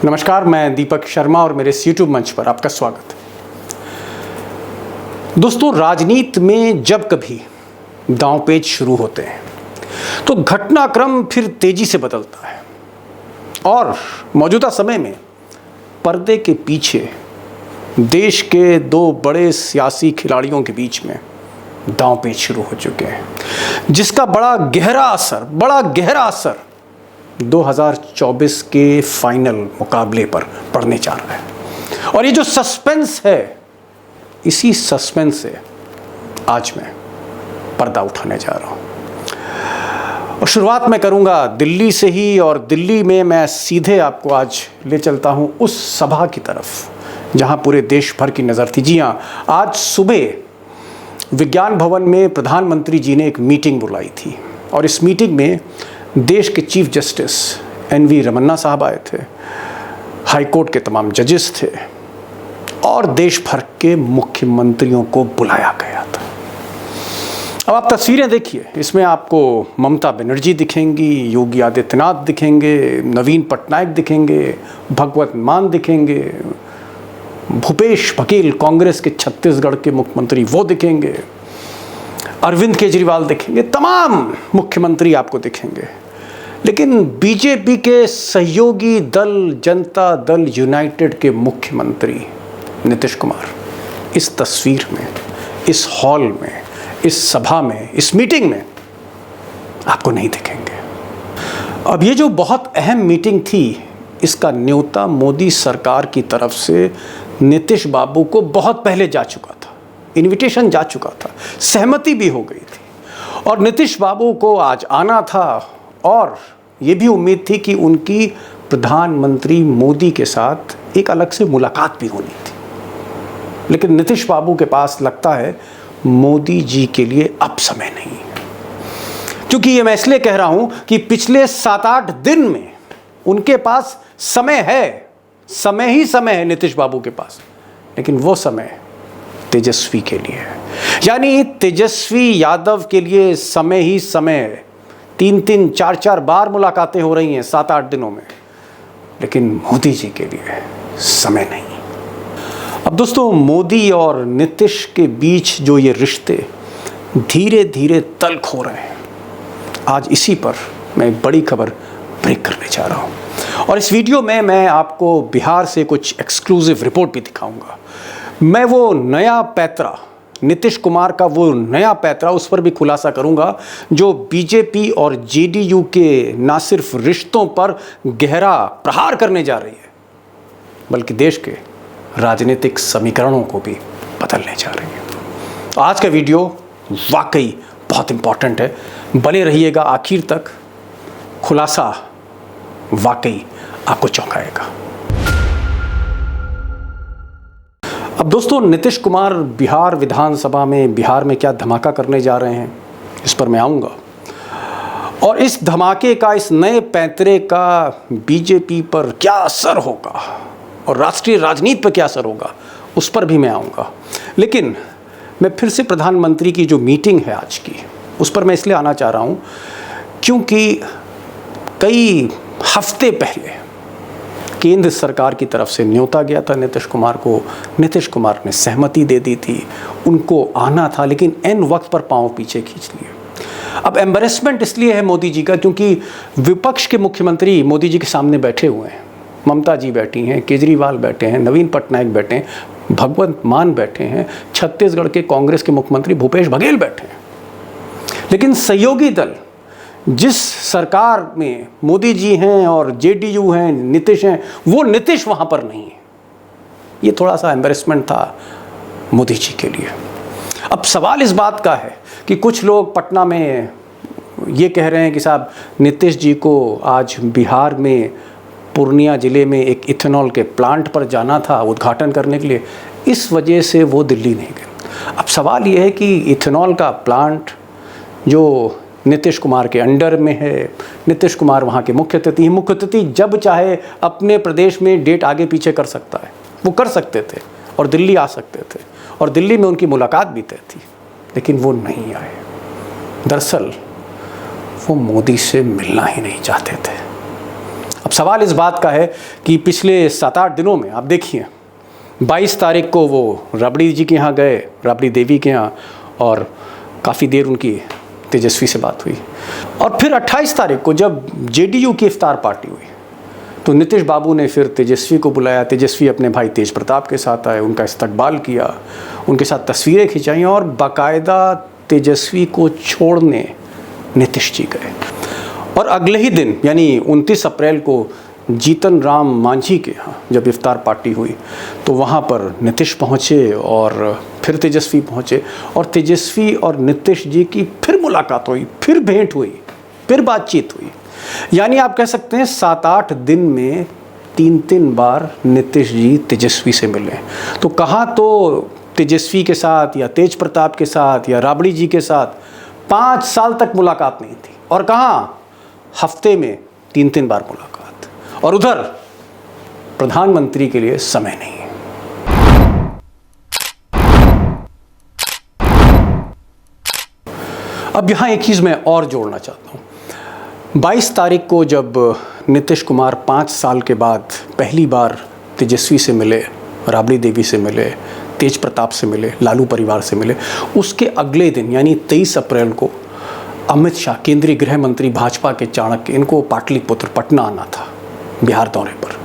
नमस्कार, मैं दीपक शर्मा और मेरे इस YouTube मंच पर आपका स्वागत है। दोस्तों, राजनीति में जब कभी दांवपेच शुरू होते हैं तो घटनाक्रम फिर तेजी से बदलता है और मौजूदा समय में पर्दे के पीछे देश के दो बड़े सियासी खिलाड़ियों के बीच में दांवपेच शुरू हो चुके हैं, जिसका बड़ा गहरा असर 2024 के फाइनल मुकाबले पर पड़ने जा रहा है। और ये जो सस्पेंस है, इसी सस्पेंस से आज मैं पर्दा उठाने जा रहा हूं। और शुरुआत मैं करूंगा दिल्ली से ही, और दिल्ली में मैं सीधे आपको आज ले चलता हूं उस सभा की तरफ जहां पूरे देश भर की नज़र थी। जी हाँ, आज सुबह विज्ञान भवन में प्रधानमंत्री जी ने एक मीटिंग बुलाई थी और इस मीटिंग में देश के चीफ जस्टिस एन.वी. रमन्ना साहब आए थे, हाई कोर्ट के तमाम जजेस थे और देश भर के मुख्यमंत्रियों को बुलाया गया था। अब आप तस्वीरें देखिए, इसमें आपको ममता बनर्जी दिखेंगी, योगी आदित्यनाथ दिखेंगे, नवीन पटनायक दिखेंगे, भगवत मान दिखेंगे, भूपेश बघेल कांग्रेस के छत्तीसगढ़ के मुख्यमंत्री वो दिखेंगे, अरविंद केजरीवाल दिखेंगे, तमाम मुख्यमंत्री आपको दिखेंगे। लेकिन बीजेपी के सहयोगी दल जनता दल यूनाइटेड के मुख्यमंत्री नीतीश कुमार इस तस्वीर में, इस हॉल में, इस सभा में, इस मीटिंग में आपको नहीं दिखेंगे। अब ये जो बहुत अहम मीटिंग थी, इसका न्योता मोदी सरकार की तरफ से नीतीश बाबू को बहुत पहले जा चुका था, इनविटेशन जा चुका था, सहमति भी हो गई थी और नीतीश बाबू को आज आना था और ये भी उम्मीद थी कि उनकी प्रधानमंत्री मोदी के साथ एक अलग से मुलाकात भी होनी थी। लेकिन नीतीश बाबू के पास लगता है मोदी जी के लिए अब समय नहीं, क्योंकि ये मैं इसलिए कह रहा हूं कि पिछले 7-8 दिन में उनके पास समय ही समय है नीतीश बाबू के पास, लेकिन वो समय तेजस्वी के लिए है। यानी तेजस्वी यादव के लिए समय ही समय है। 3-3, 4-4 बार मुलाकातें हो रही हैं 7-8 दिनों में, लेकिन मोदी जी के लिए समय नहीं। अब दोस्तों, मोदी और नीतीश के बीच जो ये रिश्ते धीरे धीरे तल्ख हो रहे हैं, आज इसी पर मैं एक बड़ी खबर ब्रेक करने जा रहा हूँ। और इस वीडियो में मैं आपको बिहार से कुछ एक्सक्लूसिव रिपोर्ट भी दिखाऊंगा। मैं वो नया पैतरा, नीतीश कुमार का वो नया पैतरा, उस पर भी खुलासा करूंगा जो बीजेपी और जेडीयू के ना सिर्फ रिश्तों पर गहरा प्रहार करने जा रही है, बल्कि देश के राजनीतिक समीकरणों को भी बदलने जा रही है। तो आज का वीडियो वाकई बहुत इंपॉर्टेंट है, बने रहिएगा आखिर तक। खुलासा वाकई आपको चौंकाएगा। अब दोस्तों, नीतीश कुमार बिहार विधानसभा में बिहार में क्या धमाका करने जा रहे हैं, इस पर मैं आऊँगा। और इस धमाके का, इस नए पैंतरे का बीजेपी पर क्या असर होगा और राष्ट्रीय राजनीति पर क्या असर होगा, उस पर भी मैं आऊँगा। लेकिन मैं फिर से प्रधानमंत्री की जो मीटिंग है आज की, उस पर मैं इसलिए आना चाह रहा हूँ क्योंकि कई हफ्ते पहले केंद्र सरकार की तरफ से न्योता गया था नीतीश कुमार को। नीतीश कुमार ने सहमति दे दी थी, उनको आना था, लेकिन एन वक्त पर पांव पीछे खींच लिए। अब एम्बैरेसमेंट इसलिए है मोदी जी का क्योंकि विपक्ष के मुख्यमंत्री मोदी जी के सामने बैठे हुए हैं। ममता जी बैठी हैं, केजरीवाल बैठे हैं, नवीन पटनायक बैठे हैं, भगवत मान बैठे हैं, छत्तीसगढ़ के कांग्रेस के मुख्यमंत्री भूपेश बघेल बैठे हैं। लेकिन सहयोगी दल जिस सरकार में मोदी जी हैं और जेडीयू हैं, नीतीश हैं, वो नीतीश वहाँ पर नहीं है। ये थोड़ा सा एम्बैरेसमेंट था मोदी जी के लिए। अब सवाल इस बात का है कि कुछ लोग पटना में ये कह रहे हैं कि साहब नीतीश जी को आज बिहार में पूर्णिया ज़िले में एक इथेनॉल के प्लांट पर जाना था उद्घाटन करने के लिए, इस वजह से वो दिल्ली नहीं गए। अब सवाल ये है कि इथेनॉल का प्लांट जो नीतीश कुमार के अंडर में है, नीतीश कुमार वहाँ के मुख्य अतिथि जब चाहे अपने प्रदेश में डेट आगे पीछे कर सकता है, वो कर सकते थे और दिल्ली आ सकते थे और दिल्ली में उनकी मुलाकात भी तय थी, लेकिन वो नहीं आए। दरअसल वो मोदी से मिलना ही नहीं चाहते थे। अब सवाल इस बात का है कि पिछले 7-8 दिनों में आप देखिए, 22 तारीख को वो राबड़ी जी के यहाँ गए, राबड़ी देवी के यहाँ, और काफ़ी देर उनकी तेजस्वी से बात हुई। और फिर 28 तारीख को जब जेडीयू की इफ्तार पार्टी हुई तो नीतीश बाबू ने फिर तेजस्वी को बुलाया। तेजस्वी अपने भाई तेज प्रताप के साथ आए, उनका इस्तकबाल किया, उनके साथ तस्वीरें खिंचाई और बाकायदा तेजस्वी को छोड़ने नीतीश जी गए। और अगले ही दिन यानी 29 अप्रैल को जीतन राम मांझी के यहाँ जब इफ्तार पार्टी हुई तो वहाँ पर नीतीश पहुँचे और फिर तेजस्वी पहुँचे, और तेजस्वी और नीतीश जी की फिर मुलाकात हुई, फिर भेंट हुई, फिर बातचीत हुई। यानी आप कह सकते हैं 7-8 दिन में 3-3 बार नीतीश जी तेजस्वी से मिले। तो कहाँ तो तेजस्वी के साथ या तेज प्रताप के साथ या राबड़ी जी के साथ 5 साल तक मुलाकात नहीं थी, और कहाँ हफ्ते में 3-3 बार मुलाकात, और उधर प्रधानमंत्री के लिए समय नहीं है। अब यहाँ एक चीज़ मैं और जोड़ना चाहता हूँ। 22 तारीख को जब नीतीश कुमार 5 साल के बाद पहली बार तेजस्वी से मिले, राबड़ी देवी से मिले, तेज प्रताप से मिले, लालू परिवार से मिले, उसके अगले दिन यानी 23 अप्रैल को अमित शाह, केंद्रीय गृह मंत्री भाजपा के चाणक्य, इनको पाटलिपुत्र पटना आना था बिहार दौरे पर।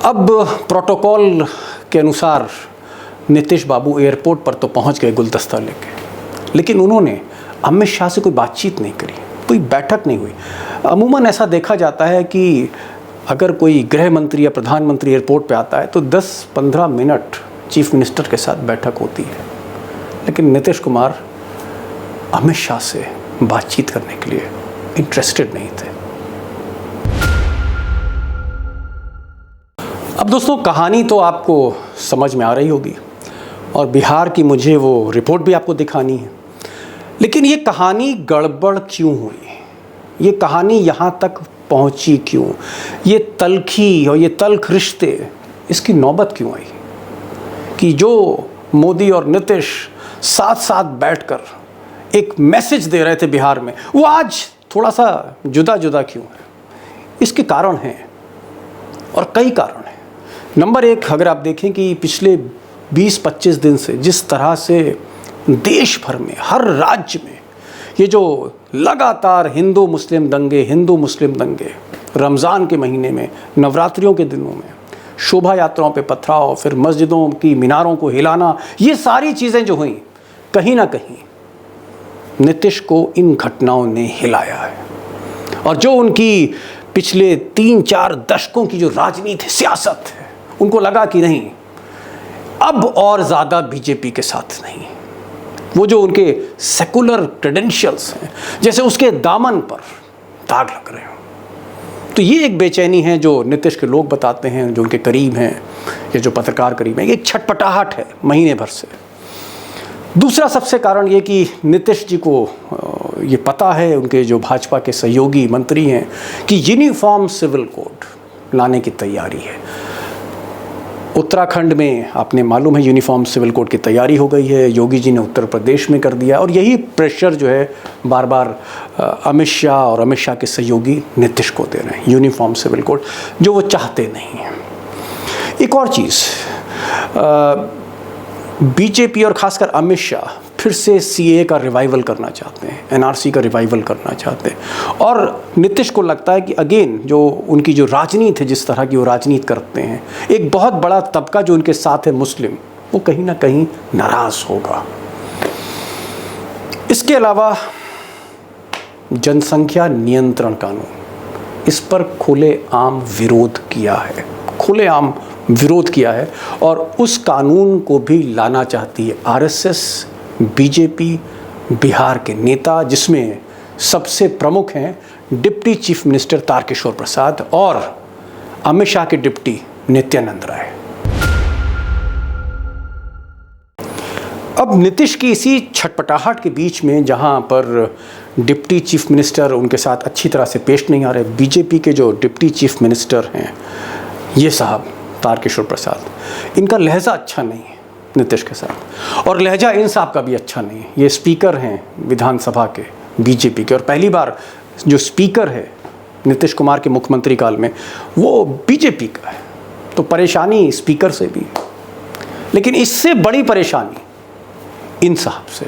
अब प्रोटोकॉल के अनुसार नीतीश बाबू एयरपोर्ट पर तो पहुंच गए गुलदस्ता लेके, लेकिन उन्होंने अमित शाह से कोई बातचीत नहीं करी, कोई बैठक नहीं हुई। अमूमन ऐसा देखा जाता है कि अगर कोई गृह मंत्री या प्रधानमंत्री एयरपोर्ट पे आता है तो 10-15 मिनट चीफ मिनिस्टर के साथ बैठक होती है, लेकिन नीतीश कुमार अमित शाह से बातचीत करने के लिए इंटरेस्टेड नहीं थे। अब दोस्तों, कहानी तो आपको समझ में आ रही होगी और बिहार की मुझे वो रिपोर्ट भी आपको दिखानी है, लेकिन ये कहानी गड़बड़ क्यों हुई, ये कहानी यहाँ तक पहुँची क्यों, ये तलखी और ये तल्ख रिश्ते, इसकी नौबत क्यों आई कि जो मोदी और नीतीश साथ साथ बैठकर एक मैसेज दे रहे थे बिहार में, वो आज थोड़ा सा जुदा जुदा क्यों है। इसके कारण हैं और कई कारण हैं। नंबर 1, अगर आप देखें कि पिछले 20-25 दिन से जिस तरह से देश भर में हर राज्य में ये जो लगातार हिंदू मुस्लिम दंगे, रमज़ान के महीने में, नवरात्रियों के दिनों में, शोभा यात्राओं पे पथराव, फिर मस्जिदों की मीनारों को हिलाना, ये सारी चीज़ें जो हुई, कहीं ना कहीं नीतीश को इन घटनाओं ने हिलाया है। और जो उनकी पिछले 3-4 दशकों की जो राजनीति सियासत है, उनको लगा कि नहीं, अब और ज़्यादा बीजेपी के साथ नहीं। वो जो उनके सेकुलर क्रेडेंशियल्स हैं, जैसे उसके दामन पर दाग लग रहे हो। तो ये एक बेचैनी है जो नीतीश के लोग बताते हैं, जो उनके करीब हैं या जो पत्रकार करीब हैं, एक छटपटाहट है महीने भर से। दूसरा सबसे कारण ये कि नीतीश जी को ये पता है, उनके जो भाजपा के सहयोगी मंत्री हैं, कि यूनिफॉर्म सिविल कोड लाने की तैयारी है। उत्तराखंड में आपने मालूम है यूनिफॉर्म सिविल कोड की तैयारी हो गई है, योगी जी ने उत्तर प्रदेश में कर दिया, और यही प्रेशर जो है बार बार अमित शाह और अमित शाह के सहयोगी नीतीश को दे रहे हैं, यूनिफॉर्म सिविल कोड जो वो चाहते नहीं हैं। एक और चीज़, बीजेपी और खासकर अमित शाह फिर से सीए का रिवाइवल करना चाहते हैं, एनआरसी का रिवाइवल करना चाहते हैं, और नीतीश को लगता है कि अगेन जो उनकी जो राजनीति है, जिस तरह की वो राजनीति करते हैं, एक बहुत बड़ा तबका जो उनके साथ है मुस्लिम, वो कहीं ना कहीं नाराज होगा। इसके अलावा जनसंख्या नियंत्रण कानून, इस पर खुलेआम विरोध किया है, खुलेआम विरोध किया है, और उस कानून को भी लाना चाहती है आरएसएस, बीजेपी, बिहार के नेता, जिसमें सबसे प्रमुख हैं deputy chief minister Tarkishore Prasad और अमित शाह के डिप्टी नित्यानंद राय। अब नीतीश की इसी छटपटाहट के बीच में, जहां पर डिप्टी चीफ मिनिस्टर उनके साथ अच्छी तरह से पेश नहीं आ रहे, बीजेपी के जो डिप्टी चीफ मिनिस्टर हैं, ये साहब तारकिशोर प्रसाद, इनका लहजा अच्छा नहीं है नीतीश के साथ, और लहजा इन साहब का भी अच्छा नहीं है। ये स्पीकर हैं विधानसभा के बीजेपी के, और पहली बार जो स्पीकर है नीतीश कुमार के मुख्यमंत्री काल में वो बीजेपी का है। तो परेशानी स्पीकर से भी, लेकिन इससे बड़ी परेशानी इन साहब से,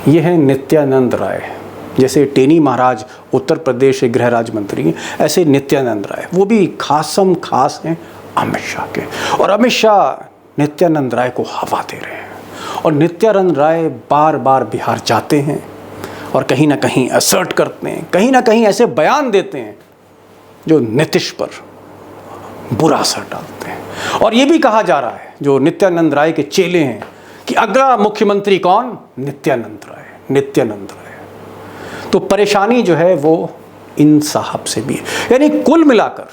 ये है नित्यानंद राय। जैसे टेनी महाराज उत्तर प्रदेश के गृह राज्य मंत्री हैं, ऐसे नित्यानंद राय वो भी खासम खास हैं अमित शाह के। और अमित शाह नित्यानंद राय को हवा दे रहे हैं, और नित्यानंद राय बार बार बिहार जाते हैं और कहीं ना कहीं असर्ट करते हैं, कहीं ना कहीं ऐसे बयान देते हैं जो नीतीश पर बुरा असर डालते हैं। और ये भी कहा जा रहा है, जो नित्यानंद राय के चेले हैं, कि अगला मुख्यमंत्री कौन? नित्यानंद राय, नित्यानंद राय। तो परेशानी जो है वो इन साहब से भी है। यानी कुल मिलाकर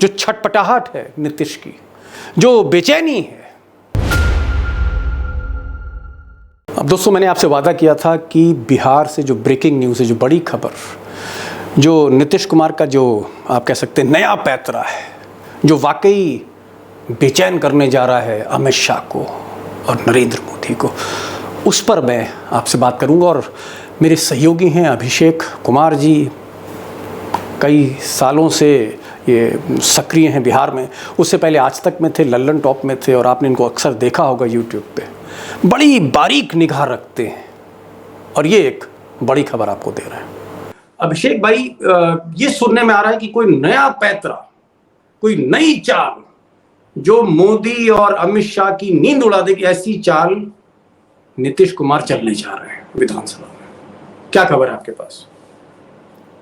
जो छटपटाहट है नीतीश की, जो बेचैनी है। अब दोस्तों, मैंने आपसे वादा किया था कि बिहार से जो ब्रेकिंग न्यूज़ है, जो बड़ी खबर, जो नीतीश कुमार का जो आप कह सकते हैं नया पैतरा है, जो वाकई बेचैन करने जा रहा है अमित शाह को और नरेंद्र मोदी को, उस पर मैं आपसे बात करूंगा। और मेरे सहयोगी हैं अभिषेक कुमार जी, कई सालों से ये सक्रिय हैं बिहार में। उससे पहले आज तक में थे, लल्लन टॉप में थे, और आपने इनको अक्सर देखा होगा यूट्यूब पे। बड़ी बारीक निगाह रखते हैं, और ये एक बड़ी खबर आपको दे रहे हैं। अभिषेक भाई, ये सुनने में आ रहा है कि कोई नया पैतरा, कोई नई चाल जो मोदी और अमित शाह की नींद उड़ा देगी, ऐसी चाल नीतीश कुमार चलने जा रहे हैं विधानसभा में। क्या खबर है आपके पास?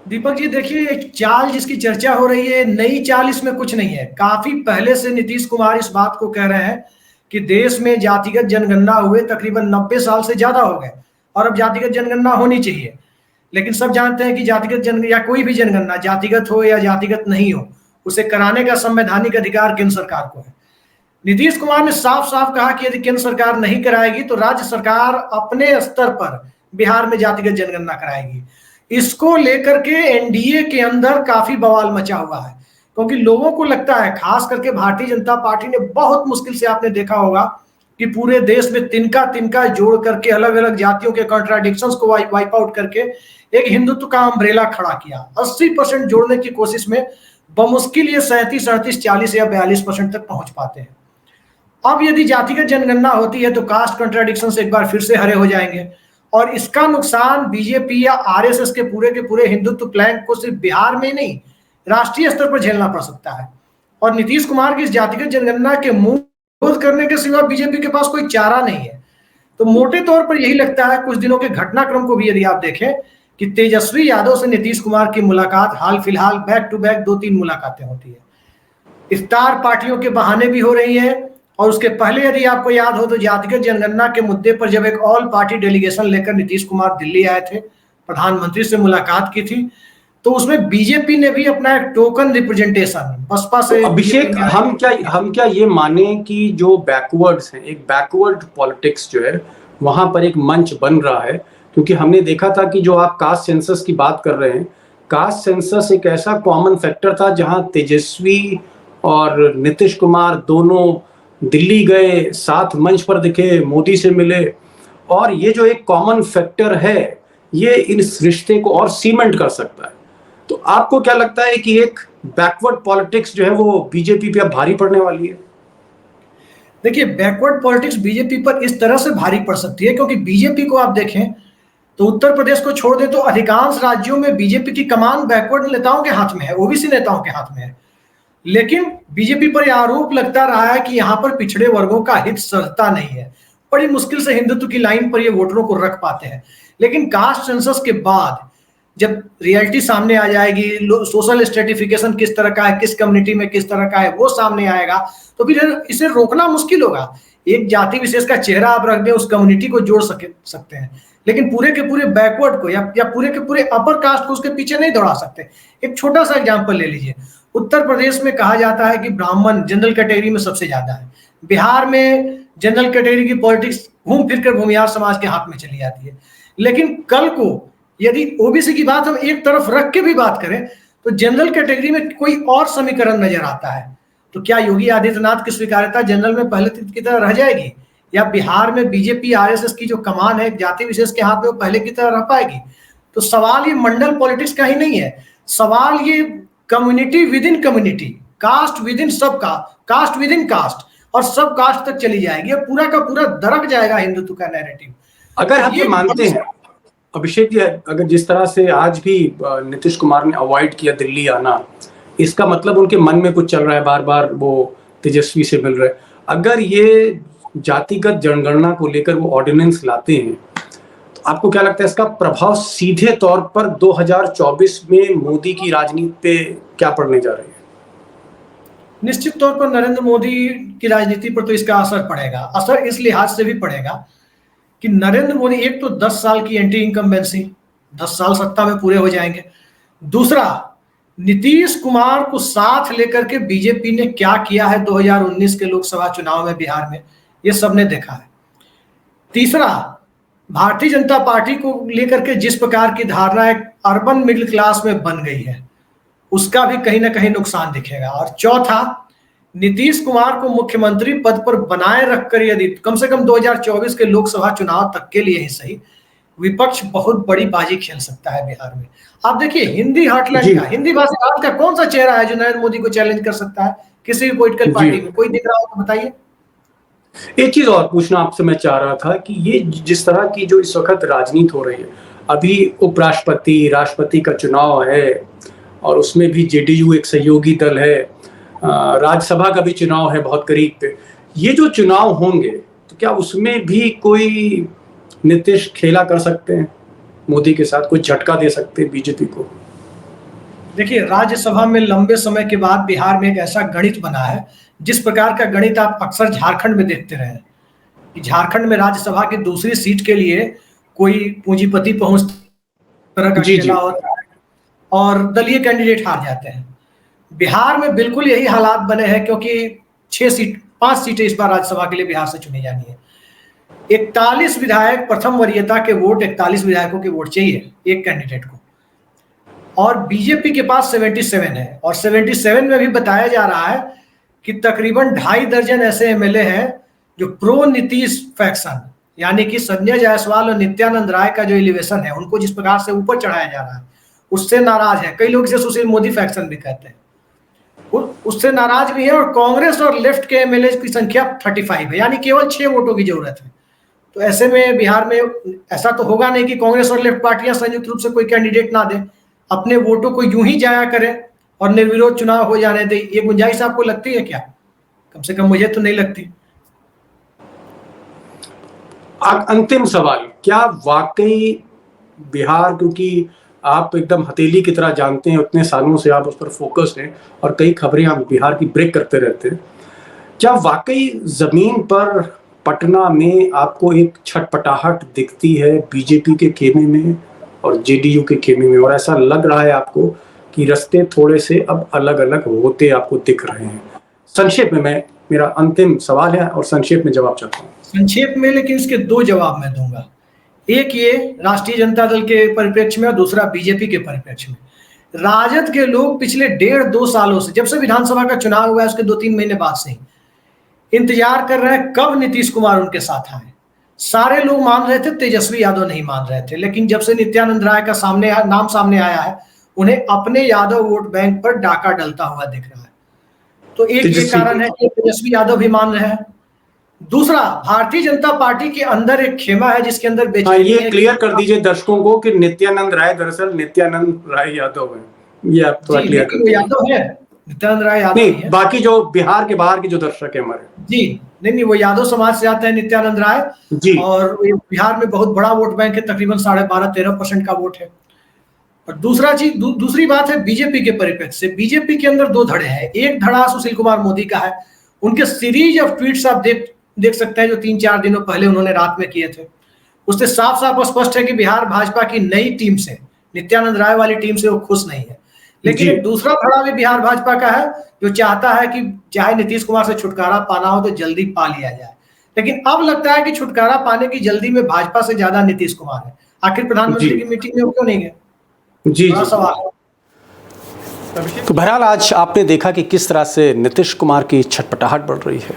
दीपक जी, देखिए, एक चाल जिसकी चर्चा हो रही है, नई चाल इसमें कुछ नहीं है। काफी पहले से नीतीश कुमार इस बात को कह रहे हैं कि देश में जातिगत जनगणना हुए तकरीबन 90 साल से ज्यादा हो गए, और अब जातिगत जनगणना होनी चाहिए। लेकिन सब जानते हैं कि जातिगत जनगणना या कोई भी जनगणना, जातिगत हो या जातिगत नहीं हो, उसे कराने का संवैधानिक अधिकार केंद्र सरकार को है। नीतीश कुमार ने साफ साफ कहा कि यदि केंद्र सरकार नहीं कराएगी तो राज्य सरकार अपने स्तर पर बिहार में जातिगत जनगणना कराएगी। इसको लेकर के एनडीए के अंदर काफी बवाल मचा हुआ है, क्योंकि लोगों को लगता है, खास करके भारतीय जनता पार्टी ने बहुत मुश्किल से, आपने देखा होगा कि पूरे देश में तिनका तिनका जोड़ करके अलग अलग जातियों के कॉन्ट्राडिक्शंस को वाइप आउट करके एक हिंदुत्व का अम्ब्रेला खड़ा किया। 80% जोड़ने की कोशिश में बमुश्किल ये 37, 38, 40 या 42% तक पहुंच पाते हैं। अब यदि जातिगत जनगणना होती है तो कास्ट कॉन्ट्राडिक्शन से एक बार फिर से हरे हो जाएंगे, और इसका नुकसान बीजेपी या आरएसएस के पूरे हिंदुत्व प्लान को सिर्फ बिहार में नहीं, राष्ट्रीय स्तर पर झेलना पड़ सकता है। और नीतीश कुमार की इस जातिगत जनगणना के मुंह बंद करने के सिवा बीजेपी के पास कोई चारा नहीं है। तो मोटे तौर पर यही लगता है, कुछ दिनों के घटनाक्रम को भी यदि आप देखें, कि तेजस्वी यादव से नीतीश कुमार की मुलाकात हाल फिलहाल बैक टू बैक 2-3 मुलाकातें होती है। इफ्तार पार्टियों के बहाने भी हो रही है, और उसके पहले यदि आपको याद हो तो जातिगत जनगणना के मुद्दे पर जब एक ऑल पार्टी डेलीगेशन लेकर नीतीश कुमार दिल्ली आए थे, प्रधानमंत्री से मुलाकात की थी, तो उसमें बीजेपी ने भी अपना एक टोकन रिप्रेजेंटेशन बसपा से। तो अभिषेक, हम क्या ये माने कि जो बैकवर्ड्स हैं, एक बैकवर्ड पॉलिटिक्स जो है वहां पर एक मंच बन रहा है? क्योंकि हमने देखा था कि जो आप कास्ट सेंसस की बात कर रहे हैं, कास्ट सेंसस एक ऐसा कॉमन फैक्टर था जहां तेजस्वी और नीतीश कुमार दोनों दिल्ली गए, साथ मंच पर दिखे, मोदी से मिले, और ये जो एक कॉमन फैक्टर है ये इस रिश्ते को और सीमेंट कर सकता है। तो आपको क्या लगता है कि एक बैकवर्ड पॉलिटिक्स जो है वो बीजेपी पे अब भारी पड़ने वाली है? देखिए, बैकवर्ड पॉलिटिक्स बीजेपी पर इस तरह से भारी पड़ सकती है, क्योंकि बीजेपी को आप देखें तो उत्तर प्रदेश को छोड़ दे तो अधिकांश राज्यों में बीजेपी की कमान बैकवर्ड नेताओं के हाथ में है, ओबीसी नेताओं के हाथ में है। लेकिन बीजेपी पर यह आरोप लगता रहा है कि यहां पर पिछड़े वर्गों का हित सधता नहीं है, बड़ी मुश्किल से हिंदुत्व की लाइन पर ये वोटरों को रख पाते हैं। लेकिन कास्ट सेंसस के बाद जब रियलिटी सामने आ जाएगी, सोशल स्ट्रेटिफिकेशन किस तरह का है, किस कम्युनिटी में किस तरह का है, वो सामने आएगा, तो फिर इसे रोकना मुश्किल होगा। एक जाति विशेष का चेहरा आप रख दें, उस कम्युनिटी को जोड़ सकते हैं, लेकिन पूरे के पूरे बैकवर्ड को या पूरे के पूरे अपर कास्ट को उसके पीछे नहीं दौड़ा सकते। एक छोटा सा एग्जाम्पल ले लीजिए, उत्तर प्रदेश में कहा जाता है कि ब्राह्मण जनरल कैटेगरी में सबसे ज्यादा है। बिहार में जनरल कैटेगरी की पॉलिटिक्स घूम फिर कर भूमिहार समाज के हाथ में चली जाती है। लेकिन कल को यदि ओबीसी की बात हम एक तरफ रख के भी बात करें तो जनरल कैटेगरी में कोई और समीकरण नजर आता है। तो क्या योगी आदित्यनाथ की स्वीकार्यता जनरल में पहले की तरह रह जाएगी, या बिहार में बीजेपी आरएसएस की जो कमान है जाति विशेष के हाथ में वो पहले की तरह रह पाएगी? तो सवाल ये मंडल पॉलिटिक्स का ही नहीं है, सवाल ये community within community, caste within सब का, कास्ट विद इन कास्ट और सब कास्ट तक चली जाएगी, पूरा का पूरा दरक जाएगा हिंदुत्व का नैरेटिव। अगर आप ये मानते हैं अभिषेक जी, अगर जिस तरह से आज भी नीतीश कुमार ने अवॉइड किया दिल्ली आना, इसका मतलब उनके मन में कुछ चल रहा है, बार बार वो तेजस्वी से मिल रहे हैं। अगर ये जातिगत जनगणना को लेकर वो ऑर्डिनेंस लाते हैं तो आपको क्या लगता है इसका प्रभाव सीधे तौर पर 2024 में मोदी की राजनीति पे क्या पड़ने जा रही है? निश्चित तौर पर नरेंद्र मोदी की राजनीति पर तो इसका असर पड़ेगा। असर इस लिहाज से भी पड़ेगा कि नरेंद्र मोदी, एक तो 10 साल की एंटी इनकम्बेंसी, 10 साल सत्ता में पूरे हो जाएंगे। दूसरा, नीतीश कुमार को साथ लेकर के बीजेपी ने क्या किया है 2019 के लोकसभा चुनाव में बिहार में, ये सबने देखा है। तीसरा, भारतीय जनता पार्टी को लेकर के जिस प्रकार की धारणा एक अर्बन मिडिल क्लास में बन गई है, उसका भी कहीं ना कहीं नुकसान दिखेगा। और चौथा, नीतीश कुमार को मुख्यमंत्री पद पर बनाए रखकर यदि कम से कम 2024 के लोकसभा चुनाव तक के लिए ही सही, विपक्ष बहुत बड़ी बाजी खेल सकता है बिहार में। आप देखिए, हिंदी हार्टलैंड का, हिंदी भाषी भारत का कौन सा चेहरा है जो नरेंद्र मोदी को चैलेंज कर सकता है किसी भी पॉलिटिकल पार्टी में? कोई दिख रहा हो तो बताइए। एक चीज और पूछना आपसे मैं चाह रहा था कि ये जिस तरह की जो इस वक्त राजनीति हो रही है, अभी उपराष्ट्रपति, राष्ट्रपति का चुनाव है और उसमें भी जेडीयू एक सहयोगी दल है, राज्यसभा का भी चुनाव है बहुत करीब पे। ये जो चुनाव होंगे तो क्या उसमें भी कोई नीतीश खेला कर सकते हैं मोदी के साथ, कोई झटका दे सकते हैं बीजेपी को? देखिए, राज्यसभा में लंबे समय के बाद बिहार में एक ऐसा गणित बना है, जिस प्रकार का गणित आप अक्सर झारखंड में देखते रहे कि झारखंड में राज्यसभा की दूसरी सीट के लिए कोई पूंजीपति पहुंच तरह का खेला होता है और दलीय कैंडिडेट हार जाते हैं। बिहार में बिल्कुल यही हालात बने हैं, क्योंकि 5 सीटें इस बार राज्यसभा के लिए बिहार से चुनी जानी है। 41 विधायक, प्रथम वरीयता के वोट 41 विधायकों के वोट चाहिए एक कैंडिडेट को, और बीजेपी के पास 77 है। और 77 में भी बताया जा रहा है कि तकरीबन 2.5 दर्जन ऐसे एमएलए हैं जो प्रो नीतीश फैक्शन, यानी कि संजय जायसवाल और नित्यानंद राय का जो एलिवेशन है, उनको जिस प्रकार से ऊपर चढ़ाया जा रहा है, उससे नाराज है। कई लोग इसे सुशील मोदी फैक्शन भी कहते हैं, उससे नाराज भी है। और कांग्रेस और लेफ्ट के एमएलए की संख्या 35 है, यानी केवल 6 वोटों की जरूरत है। तो ऐसे में बिहार में ऐसा तो होगा नहीं कि कांग्रेस और लेफ्ट पार्टियां संयुक्त रूप से कोई कैंडिडेट ना दे, अपने वोटों को यूं ही जाया करें और निर्विरोध चुनाव हो जाने दे। ये गुंजाइश आपको लगती है क्या? कम से कम मुझे तो नहीं लगती। अंतिम सवाल, क्या वाकई बिहार, क्योंकि आप एकदम हथेली की तरह जानते हैं, उतने सालों से आप उस पर फोकस हैं और कई खबरें आप बिहार की ब्रेक करते रहते हैं, क्या वाकई जमीन पर पटना में आपको एक छटपटाहट दिखती है बीजेपी के खेमे में और जेडीयू के खेमे में, और ऐसा लग रहा है आपको कि रास्ते थोड़े से अब अलग अलग होते आपको दिख रहे हैं? संक्षेप में, मेरा अंतिम सवाल है और संक्षेप में जवाब चाहता हूँ। संक्षेप में, लेकिन इसके 2 जवाब मैं दूंगा। एक ये राष्ट्रीय जनता दल के परिप्रेक्ष्य में और दूसरा बीजेपी के परिप्रेक्ष्य में। राजद के लोग पिछले 1.5-2 सालों से, जब से विधानसभा का चुनाव हुआ है उसके 2-3 महीने बाद से ही इंतजार कर रहे हैं कब नीतीश कुमार उनके साथ आए। सारे लोग मान रहे थे, तेजस्वी यादव नहीं मान रहे थे, लेकिन जब से नित्यानंद राय का नाम सामने आया है, उन्हें अपने यादव वोट बैंक पर डाका डलता हुआ दिख रहा है। तो एक ये कारण है कि तेजस्वी यादव भी मान रहे हैं। दूसरा, भारतीय जनता पार्टी के अंदर एक खेमा है जिसके अंदर बेचैनी है। ये क्लियर कर दीजिए दर्शकों को कि नित्यानंद राय दरअसल नित्यानंद राय यादव है, ये आप थोड़ा क्लियर कर दीजिए। यादव है, नित्यानंद राय यादव नहीं है। बाकी जो बिहार के बाहर के जो दर्शक है हमारे, जी नहीं, वो यादव समाज से आते हैं नित्यानंद राय जी, और बिहार में बहुत बड़ा वोट बैंक है, तकरीबन 12.5-13% का वोट है। और दूसरी बात है बीजेपी के परिप्रेक्ष्य से। बीजेपी के अंदर 2 धड़े हैं। एक धड़ा सुशील कुमार मोदी का है, उनके सीरीज ऑफ ट्वीट्स आप देख सकते हैं जो 3-4 दिनों पहले उन्होंने रात में किए थे। उससे साफ साफ स्पष्ट है कि बिहार भाजपा की नई टीम से, नित्यानंद राय वाली टीम से वो खुश नहीं है। लेकिन एक दूसरा धड़ा भी बिहार भाजपा का है जो चाहता है कि चाहे नीतीश कुमार से छुटकारा पाना हो तो जल्दी पा लिया जाए। लेकिन अब लगता है कि छुटकारा पाने की जल्दी में भाजपा से ज्यादा नीतीश कुमार है। आखिर प्रधानमंत्री की मीटिंग में वो क्यों नहीं गए? जी सवाल। तो बहरहाल आज आपने देखा कि किस तरह से नीतीश कुमार की छटपटाहट बढ़ रही है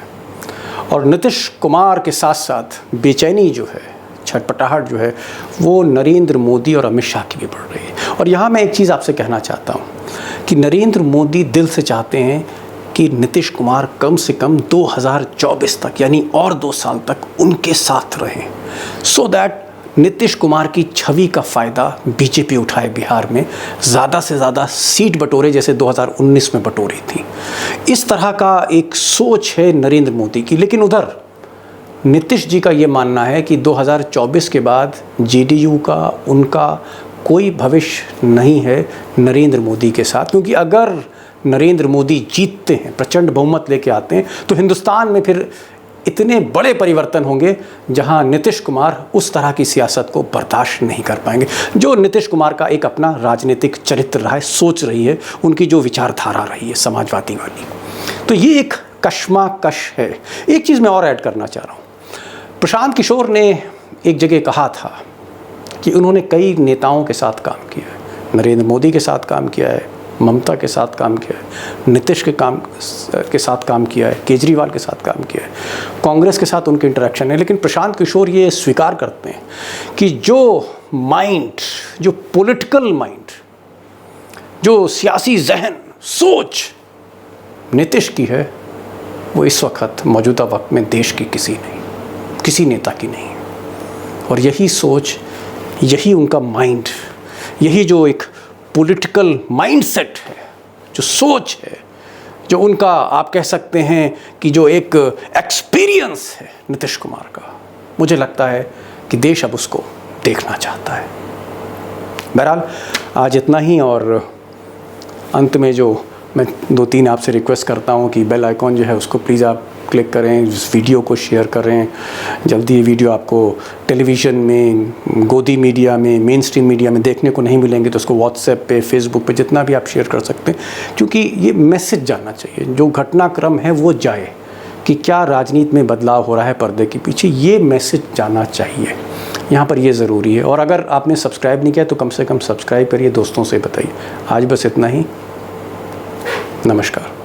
और नीतीश कुमार के साथ साथ बेचैनी जो है छटपटाहट जो है वो नरेंद्र मोदी और अमित शाह की भी बढ़ रही है। और यहाँ मैं एक चीज़ आपसे कहना चाहता हूँ कि नरेंद्र मोदी दिल से चाहते हैं कि नीतीश कुमार कम से कम 2024 तक यानी और 2 साल तक उनके साथ रहें, सो दैट नीतीश कुमार की छवि का फ़ायदा बीजेपी उठाए बिहार में, ज़्यादा से ज़्यादा सीट बटोरे जैसे 2019 में बटोरी थी। इस तरह का एक सोच है नरेंद्र मोदी की। लेकिन उधर नीतीश जी का ये मानना है कि 2024 के बाद जेडीयू का उनका कोई भविष्य नहीं है नरेंद्र मोदी के साथ, क्योंकि अगर नरेंद्र मोदी जीतते हैं, प्रचंड बहुमत लेके आते हैं, तो हिंदुस्तान में फिर इतने बड़े परिवर्तन होंगे जहां नीतीश कुमार उस तरह की सियासत को बर्दाश्त नहीं कर पाएंगे, जो नीतीश कुमार का एक अपना राजनीतिक चरित्र रहा है, सोच रही है, उनकी जो विचारधारा रही है समाजवादी वाली। तो ये एक कश्मकश है। एक चीज़ मैं और ऐड करना चाह रहा हूँ। प्रशांत किशोर ने एक जगह कहा था कि उन्होंने कई नेताओं के साथ काम किया है, नरेंद्र मोदी के साथ काम किया है, ममता के साथ काम किया है, नीतीश के साथ काम किया है, केजरीवाल के साथ काम किया है, कांग्रेस के साथ उनके इंटरेक्शन है। लेकिन प्रशांत किशोर ये स्वीकार करते हैं कि जो माइंड, जो पॉलिटिकल माइंड, जो सियासी जहन, सोच नीतीश की है, वो इस वक्त मौजूदा वक्त में देश की किसी नेता की नहीं। और यही सोच, यही उनका माइंड, यही जो एक पॉलिटिकल माइंडसेट है, जो सोच है, जो उनका आप कह सकते हैं कि जो एक एक्सपीरियंस है नीतीश कुमार का, मुझे लगता है कि देश अब उसको देखना चाहता है। बहरहाल आज इतना ही। और अंत में जो मैं 2-3 आपसे रिक्वेस्ट करता हूं कि बेल आइकॉन जो है उसको प्लीज़ आप क्लिक करें, इस वीडियो को शेयर करें। जल्दी ये वीडियो आपको टेलीविज़न में, गोदी मीडिया में, मेन स्ट्रीम मीडिया में देखने को नहीं मिलेंगे, तो उसको व्हाट्सएप पे, फेसबुक पे जितना भी आप शेयर कर सकते हैं, क्योंकि ये मैसेज जाना चाहिए, जो घटनाक्रम है वो जाए कि क्या राजनीति में बदलाव हो रहा है पर्दे के पीछे, ये मैसेज जाना चाहिए। यहाँ पर ये ज़रूरी है। और अगर आपने सब्सक्राइब नहीं किया तो कम से कम सब्सक्राइब करिए, दोस्तों से बताइए। आज बस इतना ही। नमस्कार।